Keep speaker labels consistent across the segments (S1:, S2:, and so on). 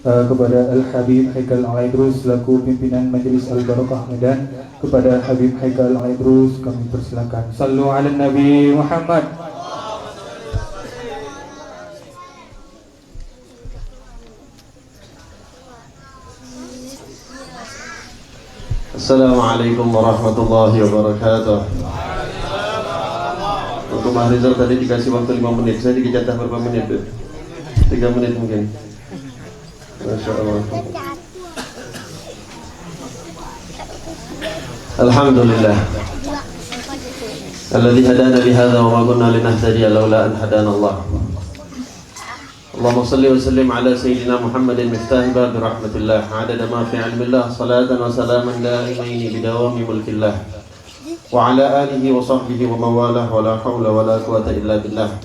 S1: kepada Al-Habib Haikal Al-Aidrus selaku pimpinan Majelis Al-Barakah Medan. Kepada Habib Haikal Al-Aidrus kami persilakan. Sallu ala Nabi Muhammad.
S2: Assalamualaikum warahmatullahi wabarakatuh. Untuk Mahrizal tadi dikasih waktu 5 menit. Saya dikejatah berapa menit? 3 menit mungkin. Masya Allah. Alhamdulillah Alladzi hadana lihadza wa ma kunna linahtadiya laula an hadana Allah. Allahumma salli wa sallim ala sayyidina Muhammadin miftah bab rahmatillah adada ma fi ilmillah salatan wa salaman daimaini bidawami mulkillah wa ala alihi wa sahbihi wa mawalah wa la hawla wa la quwata illa billah.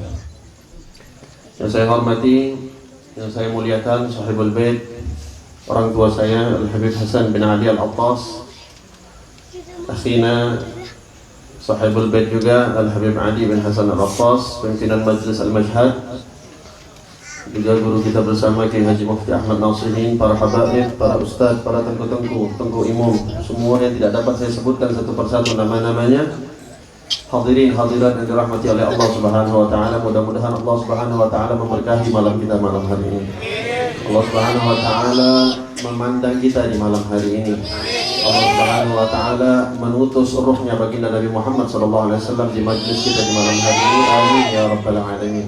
S2: Yang saya hormati, yang saya muliakan sahibul bait, orang tua saya Al-Habib Hasan bin Ali Al-Attas, akhina sahibul bait juga Al-Habib Ali bin Hasan Al-Attas, pimpinan Majlis Al-Majhad, juga guru kita bersama Kiai Haji Mufti Ahmad Nasihin, para habaib, para ustaz, para tengku imam, semua yang tidak dapat saya sebutkan satu persatu nama-namanya. Hadirin hadirat yang dirahmati oleh Allah Subhanahu wa taala, mudah-mudahan Allah Subhanahu wa taala memberkahi malam kita malam hari ini. Allah Subhanahu wa taala memandang kita di malam hari ini. Allah Subhanahu wa taala menutus ruhnya baginda Nabi Muhammad sallallahu alaihi wasallam di majlis kita di malam hari ini. Amin ya rabbal alamin.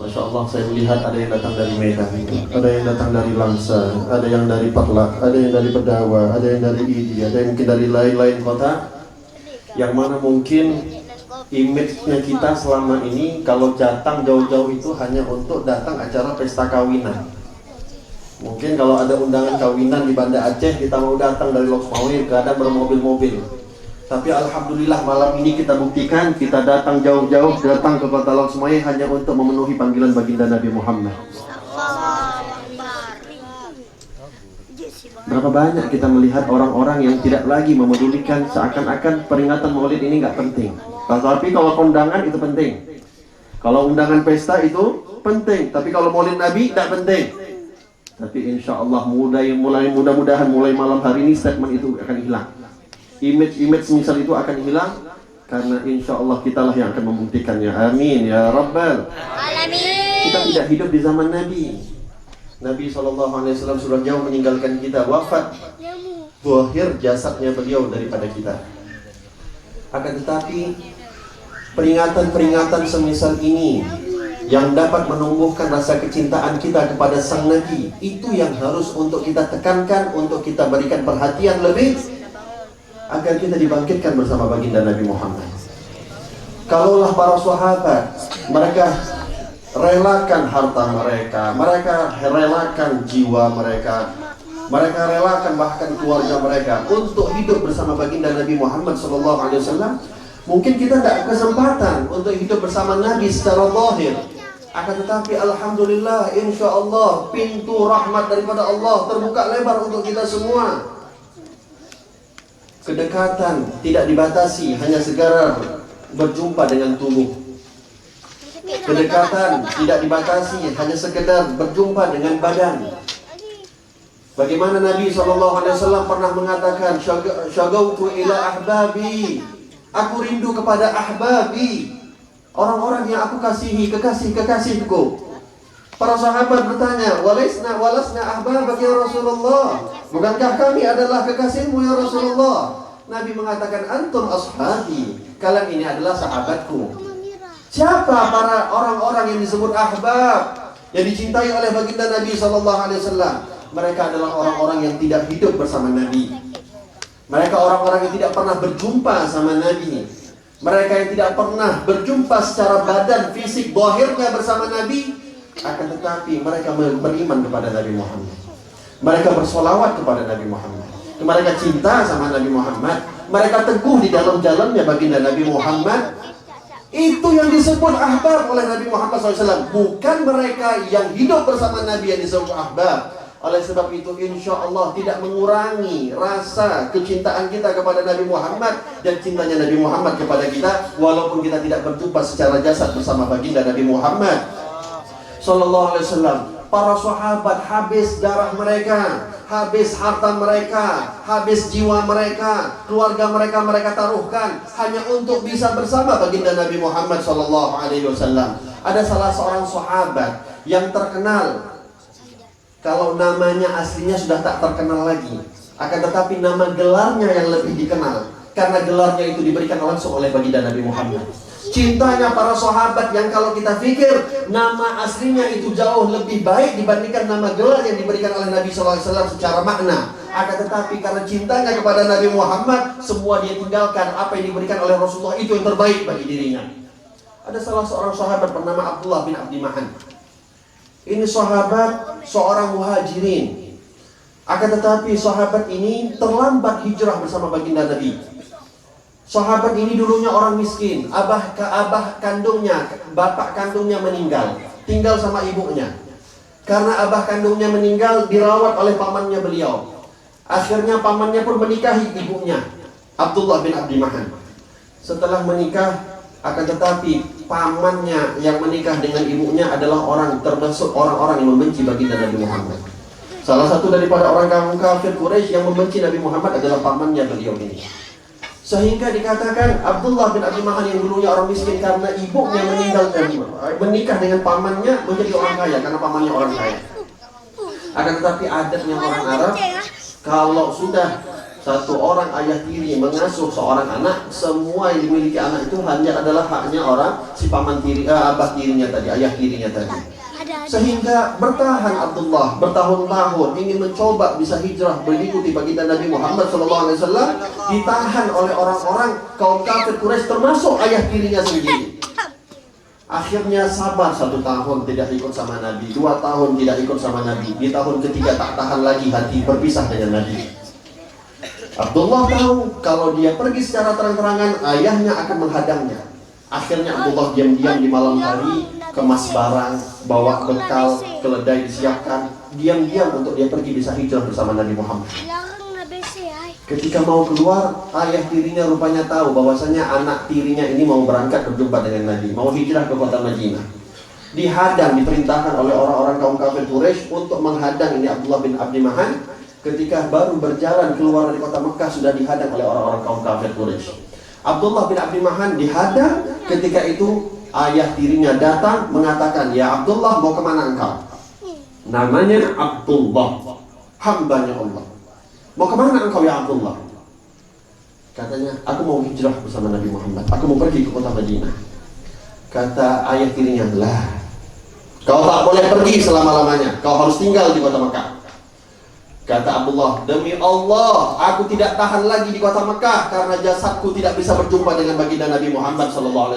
S2: Masya Allah, saya melihat ada yang datang dari Medan, ada yang datang dari Langsa, ada yang dari Perlak, ada yang dari Pedawa, ada yang dari Idi, ada yang mungkin dari lain-lain kota. Yang mana mungkin image-nya kita selama ini kalau datang jauh-jauh itu hanya untuk datang acara pesta kawinan. Mungkin kalau ada undangan kawinan di Banda Aceh, kita mau datang dari Loksmawe, kadang bermobil-mobil. Tapi alhamdulillah malam ini kita buktikan, kita datang jauh-jauh, datang ke kota Loksmawe hanya untuk memenuhi panggilan baginda Nabi Muhammad. Berapa banyak kita melihat orang-orang yang tidak lagi memedulikan, seakan-akan peringatan maulid ini nggak penting. Tapi kalau kondangan itu penting, kalau undangan pesta itu penting, tapi kalau maulid Nabi tidak penting. Tapi insya Allah mudah-mudahan mulai malam hari ini statement itu akan hilang. Image semisal itu akan hilang, karena insya Allah kitalah yang akan membuktikannya. Amin ya Rabbal Alamin. Kita tidak hidup di zaman Nabi. Nabi SAW sudah jauh meninggalkan kita, wafat, zahir jasadnya beliau daripada kita. Akan tetapi peringatan-peringatan semisal ini yang dapat menumbuhkan rasa kecintaan kita kepada sang Nabi, itu yang harus untuk kita tekankan, untuk kita berikan perhatian lebih, agar kita dibangkitkan bersama baginda Nabi Muhammad. Kalaulah para sahabat, mereka relakan harta mereka, mereka relakan jiwa mereka, mereka relakan bahkan keluarga mereka untuk hidup bersama baginda Nabi Muhammad SAW. Mungkin kita tidak kesempatan untuk hidup bersama Nabi secara zahir. Akan tetapi alhamdulillah, insya Allah pintu rahmat daripada Allah terbuka lebar untuk kita semua. Kedekatan tidak dibatasi hanya sekedar berjumpa dengan tubuh. Kedekatan tidak dibatasi hanya sekedar berjumpa dengan badan. Bagaimana Nabi SAW pernah mengatakan, syagautu ila ahbabi, aku rindu kepada ahbabi, orang-orang yang aku kasihi, kekasih-kekasihku. Para sahabat bertanya, walasna ahbabak ya Rasulullah, bukankah kami adalah kekasihmu ya Rasulullah? Nabi mengatakan, antum ashabi, kalian ini adalah sahabatku. Siapa para orang-orang yang disebut ahbab, yang dicintai oleh baginda Nabi SAW? Mereka adalah orang-orang yang tidak hidup bersama Nabi. Mereka orang-orang yang tidak pernah berjumpa sama Nabi. Mereka yang tidak pernah berjumpa secara badan, fisik, zahirnya bersama Nabi. Akan tetapi mereka beriman kepada Nabi Muhammad. Mereka bersolawat kepada Nabi Muhammad. Mereka cinta sama Nabi Muhammad. Mereka teguh di dalam jalannya baginda Nabi Muhammad. Itu yang disebut ahbab oleh Nabi Muhammad SAW. Bukan mereka yang hidup bersama Nabi yang disebut ahbab. Oleh sebab itu insya Allah tidak mengurangi rasa kecintaan kita kepada Nabi Muhammad dan cintanya Nabi Muhammad kepada kita, walaupun kita tidak berjumpa secara jasad bersama baginda Nabi Muhammad sallallahu alaihi wasallam. para sahabat habis darah mereka, habis harta mereka, habis jiwa mereka, keluarga mereka taruhkan hanya untuk bisa bersama baginda Nabi Muhammad SAW. Ada salah seorang sahabat yang terkenal, kalau namanya aslinya sudah tak terkenal lagi, akan tetapi nama gelarnya yang lebih dikenal, karena gelarnya itu diberikan langsung oleh baginda Nabi Muhammad. Cintanya para sahabat yang kalau kita pikir nama aslinya itu jauh lebih baik dibandingkan nama gelar yang diberikan oleh Nabi SAW secara makna. Akan tetapi karena cintanya kepada Nabi Muhammad, semua dia tinggalkan. Apa yang diberikan oleh Rasulullah itu yang terbaik bagi dirinya. Ada salah seorang sahabat bernama Abdullah bin Abdi Mahan. Ini sahabat seorang muhajirin. Akan tetapi sahabat ini terlambat hijrah bersama baginda Nabi. Sahabat ini dulunya orang miskin, bapak kandungnya meninggal, tinggal sama ibunya. Karena abah kandungnya meninggal, dirawat oleh pamannya beliau. Akhirnya pamannya pun menikahi ibunya, Abdullah bin Abdi Mahan. Setelah menikah, akan tetapi pamannya yang menikah dengan ibunya adalah termasuk orang-orang yang membenci baginda Nabi Muhammad. Salah satu daripada orang kafir Quraisy yang membenci Nabi Muhammad adalah pamannya beliau ini. Sehingga dikatakan Abdullah bin Abdi Mahan yang dulunya orang miskin karena ibunya meninggal menikah dengan pamannya menjadi orang kaya karena pamannya orang kaya. Akan tetapi adatnya orang Arab, kalau sudah satu orang ayah tiri mengasuh seorang anak, semua yang dimiliki anak itu hanya adalah haknya si paman tiri, abah tirinya tadi, ayah tirinya tadi. Sehingga bertahan Abdullah bertahun-tahun ingin mencoba bisa hijrah mengikuti baginda Nabi Muhammad SAW, ditahan oleh orang-orang kaum kafir Quraisy termasuk ayah tirinya sendiri. Akhirnya sabar 1 tahun tidak ikut sama Nabi, 2 tahun tidak ikut sama Nabi, di tahun ketiga tak tahan lagi hati berpisah dengan Nabi. Abdullah tahu kalau dia pergi secara terang-terangan ayahnya akan menghadangnya. Akhirnya Abdullah diam-diam di malam hari kemas barang, bawa bekal, keledai disiapkan, diam-diam untuk dia pergi bisa hijrah bersama Nabi Muhammad. Ketika mau keluar, ayah tirinya rupanya tahu bahwasanya anak tirinya ini mau berangkat berjumpa dengan Nabi, mau hijrah ke kota Madinah. Dihadang, diperintahkan oleh orang-orang kaum kafir Quraisy untuk menghadang ini Abdullah bin Abdi Mahan. Ketika baru berjalan keluar dari kota Mekah sudah dihadang oleh orang-orang kaum kafir Quraisy. Abdullah bin Abdi Mahan dihadang, ketika itu ayah tirinya datang mengatakan, "Ya Abdullah, mau kemana engkau?" Namanya Abdullah, hambanya Allah. "Mau kemana engkau ya Abdullah?" Katanya, "Aku mau hijrah bersama Nabi Muhammad, aku mau pergi ke kota Madinah." Kata ayah tirinya, "Lah, kau tak boleh pergi selama-lamanya, kau harus tinggal di kota Mekah." Kata Abdullah, "Demi Allah, aku tidak tahan lagi di kota Mekah karena jasadku tidak bisa berjumpa dengan baginda Nabi Muhammad SAW.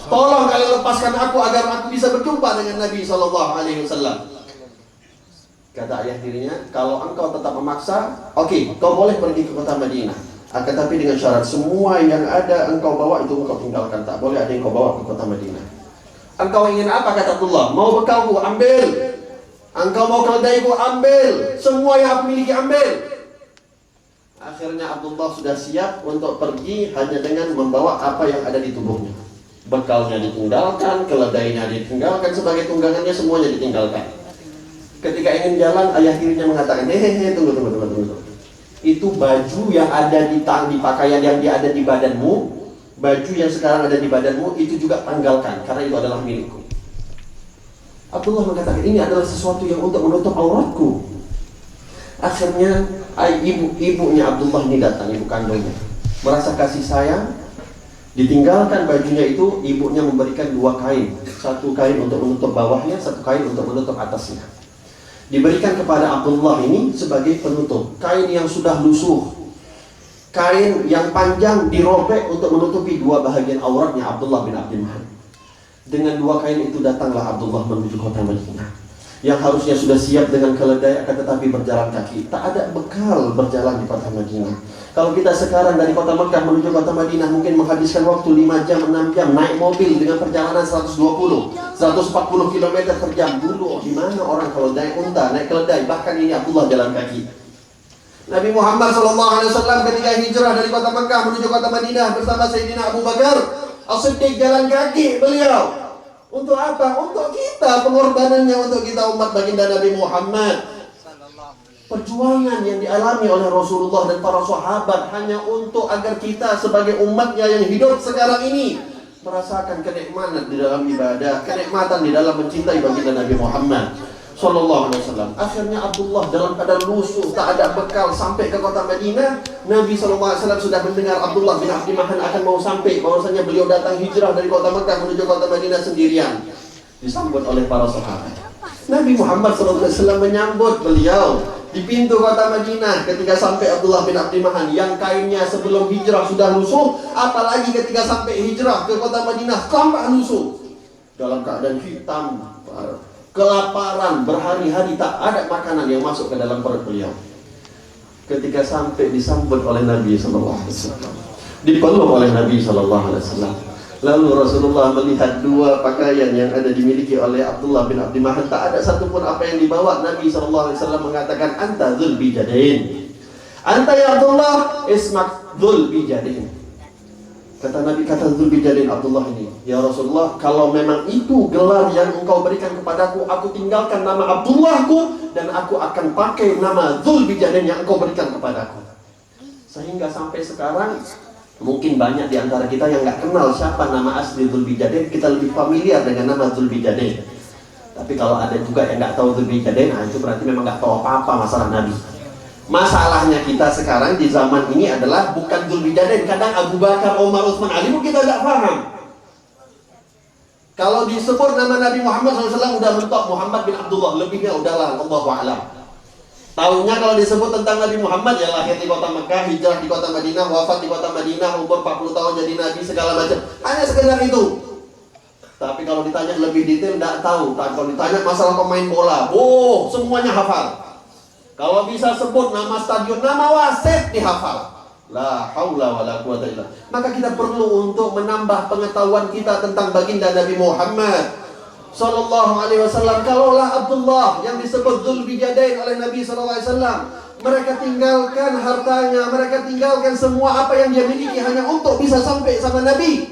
S2: Tolong kalian lepaskan aku agar aku bisa berjumpa dengan Nabi SAW." Kata ayah tirinya, "Kalau engkau tetap memaksa, oke, kau boleh pergi ke kota Madinah. Akan tapi dengan syarat semua yang ada engkau bawa itu engkau tinggalkan, tak boleh ada yang kau bawa ke kota Madinah." "Engkau ingin apa?" kata Abdullah. "Mau bekalku, ambil. Engkau mau keledaiku, ambil. Semua yang aku miliki, ambil." Akhirnya Abdullah sudah siap untuk pergi hanya dengan membawa apa yang ada di tubuhnya. Bekalnya ditinggalkan, keledainya ditinggalkan, sebagai tunggangannya semuanya ditinggalkan. Ketika ingin jalan, ayah tirinya mengatakan, tunggu. Itu baju yang ada di pakaian yang ada di badanmu, baju yang sekarang ada di badanmu, itu juga tanggalkan, karena itu adalah milikku. Abdullah mengatakan, ini adalah sesuatu yang untuk menutup auratku. Akhirnya ibunya Abdullah ini datang, ibu kandungnya, merasa kasih sayang, ditinggalkan bajunya itu, ibunya memberikan 2 kain, 1 kain untuk menutup bawahnya, 1 kain untuk menutup atasnya. Diberikan kepada Abdullah ini sebagai penutup, kain yang sudah lusuh, kain yang panjang dirobek untuk menutupi 2 bahagian auratnya Abdullah bin Abdi Mahan. Dengan 2 kain itu datanglah Abdullah menuju kota Madinah, yang harusnya sudah siap dengan keledai, akan tetapi berjalan kaki. Tak ada bekal berjalan di kota Madinah. Kalau kita sekarang dari kota Mekah menuju kota Madinah mungkin menghabiskan waktu 5 jam, 6 jam naik mobil dengan perjalanan 120, 140 km per jam. Dulu di mana orang kalau naik unta, naik keledai, bahkan ini Abdullah jalan kaki. Nabi Muhammad SAW ketika hijrah dari kota Mekah menuju kota Madinah bersama Sayyidina Abu Bakar As-Siddiq jalan kaki beliau Untuk apa? Untuk kita, pengorbanannya untuk kita umat baginda Nabi Muhammad. Perjuangan yang dialami oleh Rasulullah dan para sahabat hanya untuk agar kita sebagai umatnya yang hidup sekarang ini merasakan kenikmatan di dalam ibadah, kenikmatan di dalam mencintai baginda Nabi Muhammad Sallallahu Alaihi Wasallam. Akhirnya Abdullah dalam keadaan lusuh, tak ada bekal, sampai ke kota Madinah. Nabi Sallallahu Alaihi Wasallam sudah mendengar Abdullah bin Abdi Mahan akan mau sampai, bahwasanya beliau datang hijrah dari kota Mekah menuju kota Madinah sendirian, disambut oleh para sahabat. Nabi Muhammad Sallallahu Alaihi Wasallam menyambut beliau di pintu kota Madinah ketika sampai Abdullah bin Abdi Mahan yang kainnya sebelum hijrah sudah lusuh, apalagi ketika sampai hijrah ke kota Madinah tambah lusuh, dalam keadaan hitam, kelaparan, berhari-hari tak ada makanan yang masuk ke dalam perut beliau. Ketika sampai disambut oleh Nabi Sallallahu Alaihi Wasallam, dipeluk oleh Nabi Sallallahu Alaihi Wasallam. Lalu Rasulullah melihat dua pakaian yang ada dimiliki oleh Abdullah bin Abdi Mahan, tak ada satupun apa yang dibawa. Nabi Sallallahu Alaihi Wasallam mengatakan, anta dzul bijadain, anta ya Abdullah ismak dzul bijadain. Kata Nabi, kata dzul bijadain Abdullah ini, ya Rasulullah, kalau memang itu gelar yang engkau berikan kepadaku, aku tinggalkan nama Abdullahku dan aku akan pakai nama dzul bijadain yang engkau berikan kepadaku. Sehingga sampai sekarang mungkin banyak di antara kita yang nggak kenal siapa nama asli dzul bijadain. Kita lebih familiar dengan nama dzul bijadain. Tapi kalau ada juga yang nggak tahu dzul bijadain, nah itu berarti memang nggak tahu apa-apa masalah Nabi. Masalahnya kita sekarang di zaman ini adalah bukan dzul bijadain. Kadang Abu Bakar, Umar, Utsman, Ali pun kita nggak paham. Kalau disebut nama Nabi Muhammad SAW udah mentok Muhammad bin Abdullah, lebihnya udahlah Allahu a'lam. Tahunya kalau disebut tentang Nabi Muhammad, ya lahir di kota Mekah, hijrah di kota Madinah, wafat di kota Madinah, umur 40 tahun jadi Nabi, segala macam. Hanya sekedar itu. Tapi kalau ditanya lebih detail, tidak tahu. Kalau ditanya masalah pemain bola, semuanya hafal. Kalau bisa sebut nama stadion, nama wasit dihafal. La haula wala quwata illa. Maka kita perlu untuk menambah pengetahuan kita tentang baginda Nabi Muhammad Sallallahu Alaihi Wasallam. Kalaulah Abdullah yang disebut dzul bijadain oleh Nabi Sallallahu Alaihi Wasallam, mereka tinggalkan hartanya, mereka tinggalkan semua apa yang dia miliki hanya untuk bisa sampai sama Nabi.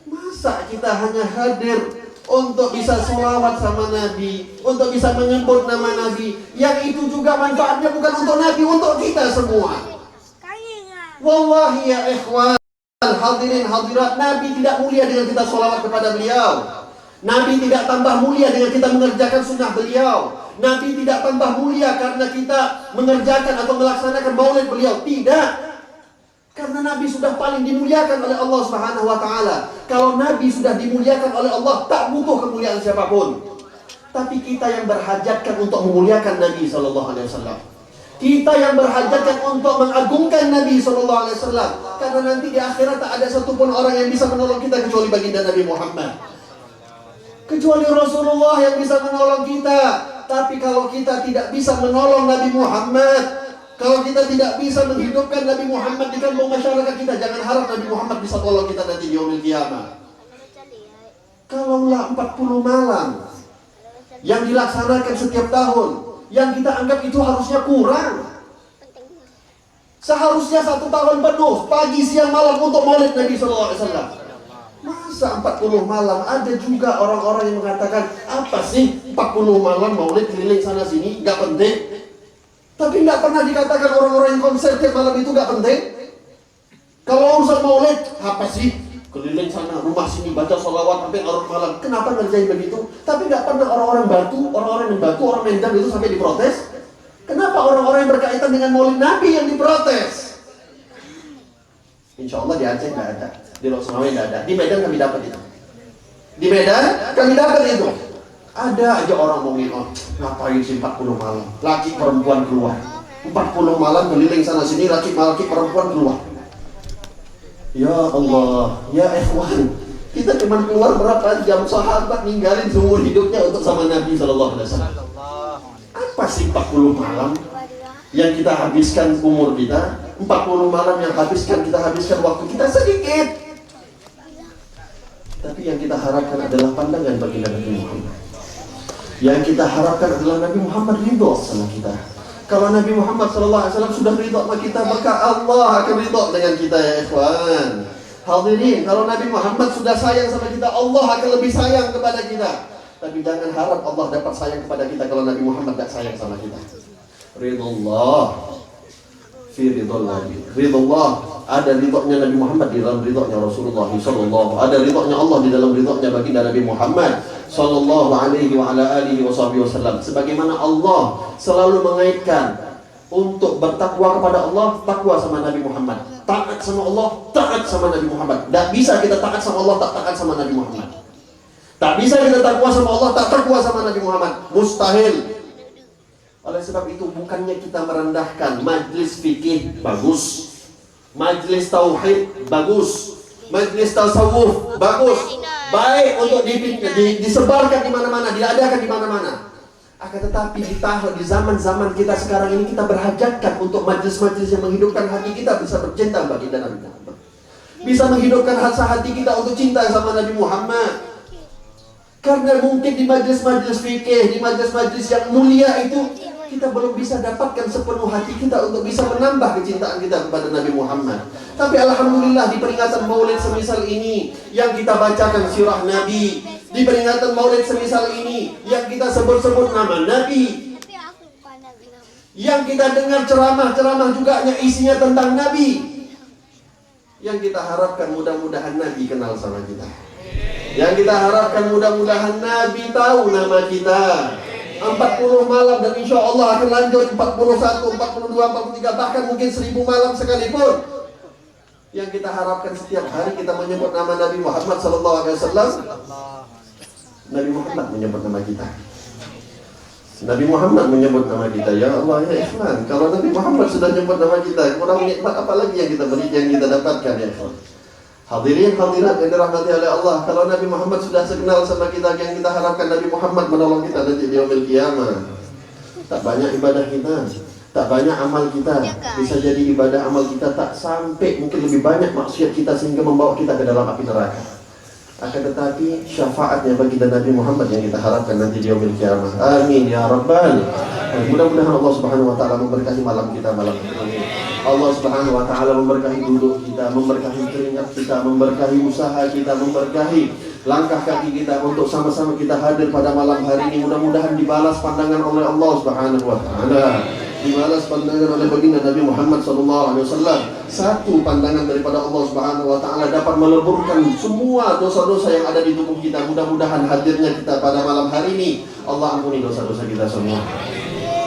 S2: Masa kita hanya hadir untuk bisa sholawat sama Nabi, untuk bisa menyebut nama Nabi, yang itu juga manfaatnya bukan untuk Nabi, untuk kita semua. Wallahi ya ikhwan, hadirin hadirat, Nabi tidak mulia dengan kita sholawat kepada beliau. Nabi tidak tambah mulia dengan kita mengerjakan sunnah beliau. Nabi tidak tambah mulia karena kita mengerjakan atau melaksanakan maulid beliau. Tidak. Karena Nabi sudah paling dimuliakan oleh Allah Subhanahu wa taala. Kalau Nabi sudah dimuliakan oleh Allah, tak butuh kemuliaan siapapun. Tapi kita yang berhajatkan untuk memuliakan Nabi sallallahu alaihi wasallam. Kita yang berhajatkan untuk mengagungkan Nabi sallallahu alaihi wasallam. Karena nanti di akhirat tak ada satupun orang yang bisa menolong kita kecuali baginda Nabi Muhammad. Kecuali Rasulullah yang bisa menolong kita. Tapi kalau kita tidak bisa menolong Nabi Muhammad, kalau kita tidak bisa menghidupkan Nabi Muhammad di kampung masyarakat kita, jangan harap Nabi Muhammad bisa tolong kita nanti di yaumil qiyamah. Kalaulah 40 malam yang dilaksanakan setiap tahun, yang kita anggap itu harusnya kurang. Seharusnya 1 tahun penuh, pagi, siang, malam untuk maulid Nabi SAW. Masa 40 malam? Ada juga orang-orang yang mengatakan, apa sih 40 malam maulid keliling sana sini, gak penting. Tapi nggak pernah dikatakan orang-orang yang konser tiap malam itu nggak penting. Kalau urusan maulid, apa sih? Keliling sana, rumah sini, baca sholawat sampai larut malam. Kenapa ngerjain begitu? Tapi nggak pernah orang-orang yang batu, orang Medan itu sampai diprotes. Kenapa orang-orang yang berkaitan dengan maulid Nabi yang diprotes? Insya Allah di Aceh nggak ada, di Loksmawe nggak ada, di Medan kami dapat itu. Di Medan kami dapat itu. Ada aja orang mau ngomong, ngapain sih 40 malam? Laki perempuan keluar. 40 malam keliling sana sini, laki perempuan keluar. Ya Allah, ya ikhwan, kita cuma keluar berapa jam, sahabat ninggalin seumur hidupnya untuk sama Nabi Sallallahu Alaihi Wasallam. Apa sih 40 malam yang kita habiskan umur kita? 40 malam yang kita habiskan waktu kita sedikit. Tapi yang kita harapkan adalah pandangan baginda Nabi Muhammad. Yang kita harapkan adalah Nabi Muhammad ridho sama kita. Kalau Nabi Muhammad SAW sudah ridho sama kita, maka Allah akan ridho dengan kita ya ikhwan. Hadirin, kalau Nabi Muhammad sudah sayang sama kita, Allah akan lebih sayang kepada kita. Tapi jangan harap Allah dapat sayang kepada kita kalau Nabi Muhammad tidak sayang sama kita. Ridullah fi ridullah. Ridullah, ada ridhonya Nabi Muhammad di dalam ridhonya Rasulullah sallallahu. Ada ridhonya Allah di dalam ridhonya baginda Nabi Muhammad sallallahu alaihi wa ala alihi wasallam. Sebagaimana Allah selalu mengaitkan untuk bertakwa kepada Allah, takwa sama Nabi Muhammad. Taat sama Allah, taat sama Nabi Muhammad. Tak bisa kita taat sama Allah, tak taat sama Nabi Muhammad. Tak bisa kita takwa sama Allah, tak takwa sama Nabi Muhammad. Mustahil. Oleh sebab itu bukannya kita merendahkan majlis fikih bagus, majlis tauhid bagus, majlis tasawuf bagus, baik untuk disebarkan di mana-mana, diadakan di mana-mana. Akan tetapi di zaman-zaman kita sekarang ini kita berhajatkan untuk majlis-majlis yang menghidupkan hati kita bisa bercinta baginda Nabi Muhammad, bisa menghidupkan hati kita untuk cinta sama Nabi Muhammad. Karena mungkin di majlis-majlis fikih, di majlis-majlis yang mulia itu kita belum bisa dapatkan sepenuh hati kita untuk bisa menambah kecintaan kita kepada Nabi Muhammad. Tapi alhamdulillah di peringatan Maulid semisal ini yang kita bacakan sirah Nabi, di peringatan Maulid semisal ini yang kita sebut-sebut nama Nabi, yang kita dengar ceramah-ceramah juga yang isinya tentang Nabi, yang kita harapkan mudah-mudahan Nabi kenal sama kita. Yang kita harapkan mudah-mudahan Nabi tahu nama kita. 40 malam dan insya Allah akan lanjut 41, 42, 43, bahkan mungkin 1000 malam sekalipun. Yang kita harapkan setiap hari kita menyebut nama Nabi Muhammad SAW. Nabi Muhammad menyebut nama kita. Nabi Muhammad menyebut nama kita. Ya Allah ya ikhwan, kalau Nabi Muhammad sudah menyebut nama kita, kurang nikmat apa lagi yang kita beri, yang kita dapatkan ya ikhwan. Hadirin hadirat yang dirahmati oleh Allah, kalau Nabi Muhammad sudah sekenal sama kita, yang kita harapkan Nabi Muhammad menolong kita nanti di yaumil qiyamah. Tak banyak ibadah kita, tak banyak amal kita, bisa jadi ibadah amal kita tak sampai, mungkin lebih banyak maksiat kita sehingga membawa kita ke dalam api neraka. Akan tetapi syafaatnya bagi Nabi Muhammad yang kita harapkan nanti di yaumil qiyamah. Amin ya rabbal. Mudah-mudahan Allah Subhanahu wa taala memberkahi malam kita malam ini. Allah Subhanahu wa taala memberkahi duduk kita, memberkahi keringat kita, memberkahi usaha kita, memberkahi langkah kaki kita untuk sama-sama kita hadir pada malam hari ini. Mudah-mudahan dibalas pandangan oleh Allah Subhanahu wa taala, dibalas pandangan oleh baginda Nabi Muhammad SAW. Satu pandangan daripada Allah Subhanahu wa taala dapat meleburkan semua dosa-dosa yang ada di tubuh kita. Mudah-mudahan hadirnya kita pada malam hari ini Allah ampuni dosa-dosa kita semua.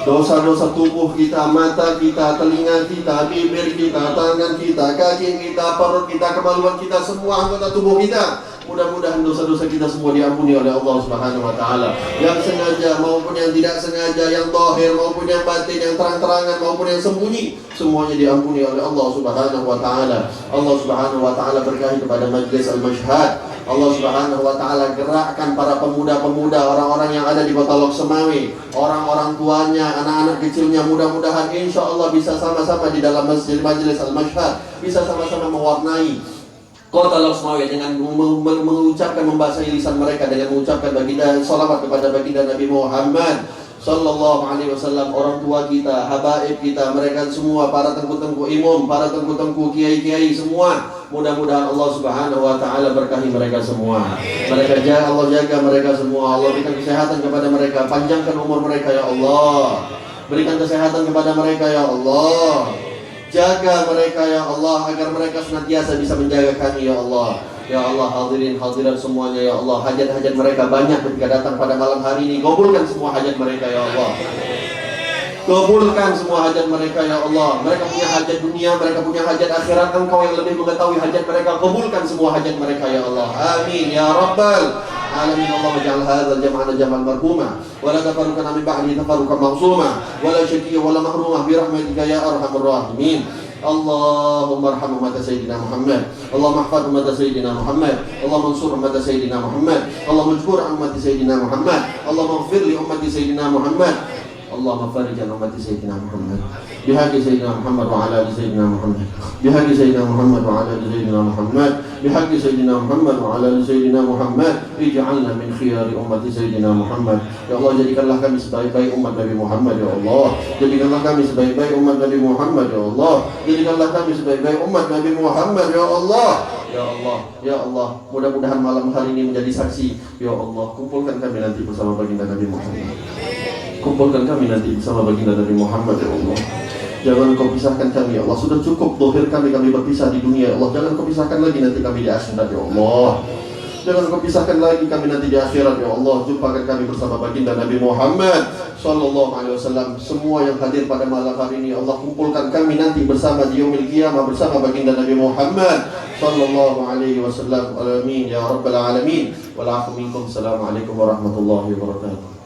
S2: Dosa-dosa tubuh kita, mata kita, telinga kita, bibir kita, tangan kita, kaki kita, perut kita, kemaluan kita, semua anggota tubuh kita. Mudah-mudahan dosa-dosa kita semua diampuni oleh Allah Subhanahu wa taala. Yang sengaja maupun yang tidak sengaja, yang zahir maupun yang batin, yang terang-terangan maupun yang sembunyi, semuanya diampuni oleh Allah Subhanahu wa taala. Allah Subhanahu wa taala berkahi kepada majlis al-masyhad. Allah Subhanahu wa taala gerakkan para pemuda-pemuda, orang-orang yang ada di Kota Lok Semawi, orang-orang tuanya, anak-anak kecilnya, mudah-mudahan insya Allah bisa sama-sama di dalam majlis al-masyhad, bisa sama-sama mewarnai Kota Lok Semawi dengan mengucapkan, membasahi lisan mereka dengan mengucapkan baginda, salawat kepada baginda Nabi Muhammad Sallallahu alaihi wasallam. Orang tua kita, habaib kita, mereka semua, para tengku-tengku imam, para tengku-tengku kiai-kiai semua, mudah-mudahan Allah Subhanahu wa taala berkahi mereka semua. Allah jaga mereka semua. Allah berikan kesehatan kepada mereka, panjangkan umur mereka ya Allah. Berikan kesehatan kepada mereka ya Allah. Jaga mereka ya Allah, agar mereka senantiasa bisa menjaga kami ya Allah. Ya Allah, hadirin hadirat semuanya ya Allah, hajat-hajat mereka banyak ketika datang pada malam hari ini. Kabulkan semua hajat mereka ya Allah. Kabulkan semua hajat mereka ya Allah. Mereka punya hajat dunia, mereka punya hajat akhirat. Engkau yang lebih mengetahui hajat mereka. Kabulkan semua hajat mereka ya Allah. Amin ya rabbal alamin. Allah ja'al hadzal jam'ana jam'an marhuma wa la tafarruqna min ba'di tafarruqan ma'suma wa la syaqiyya wa la mahruma bi rahmatika ya arhamar rahimin. Allahumma arham umat Sayyidina Muhammad, Allahumma ihfaz umat Sayyidina Muhammad, Allahumma ansur umat Sayyidina Muhammad, Allahumma ijbur umat Sayyidina Muhammad, Allahumma ighfir li umat Sayyidina Muhammad, Allahumma farij an umat Sayyidina Muhammad. Bihaqi Sayyidina Muhammad wa ala ali Sayyidina Muhammad, bihaqi Sayyidina Muhammad wa ala ali Sayyidina Muhammad, bihaqi Sayyidina Muhammad wa ala ali Sayyidina Muhammad, ij'alna min khiyari umat Sayyidina Muhammad. Ya Allah, jadikanlah kami sebaik-baik umat Nabi Muhammad ya Allah. Jadikanlah kami sebaik-baik umat Nabi Muhammad ya Allah. Jadikanlah kami sebaik-baik umat Nabi Muhammad ya Allah. Ya Allah, mudah-mudahan malam hari ini menjadi saksi. Ya Allah, kumpulkan kami nanti bersama baginda Nabi Muhammad. Kumpulkan kami nanti bersama baginda Nabi Muhammad, ya Allah. Jangan kau pisahkan kami, ya Allah. Sudah cukup dohir kami berpisah di dunia, ya Allah. Jangan kau pisahkan lagi nanti kami di akhirat, ya Allah. Jangan kau pisahkan lagi kami nanti di akhirat, ya Allah. Jumpakan kami bersama baginda Nabi Muhammad Sallallahu Alaihi Wasallam. Semua yang hadir pada malam hari ini, Allah, kumpulkan kami nanti bersama di yaumil qiyamah bersama baginda Nabi Muhammad Sallallahu Alaihi Wasallam. Amin ya rabbal alamin. Wal afu minkum. Assalamualaikum warahmatullahi wabarakatuh.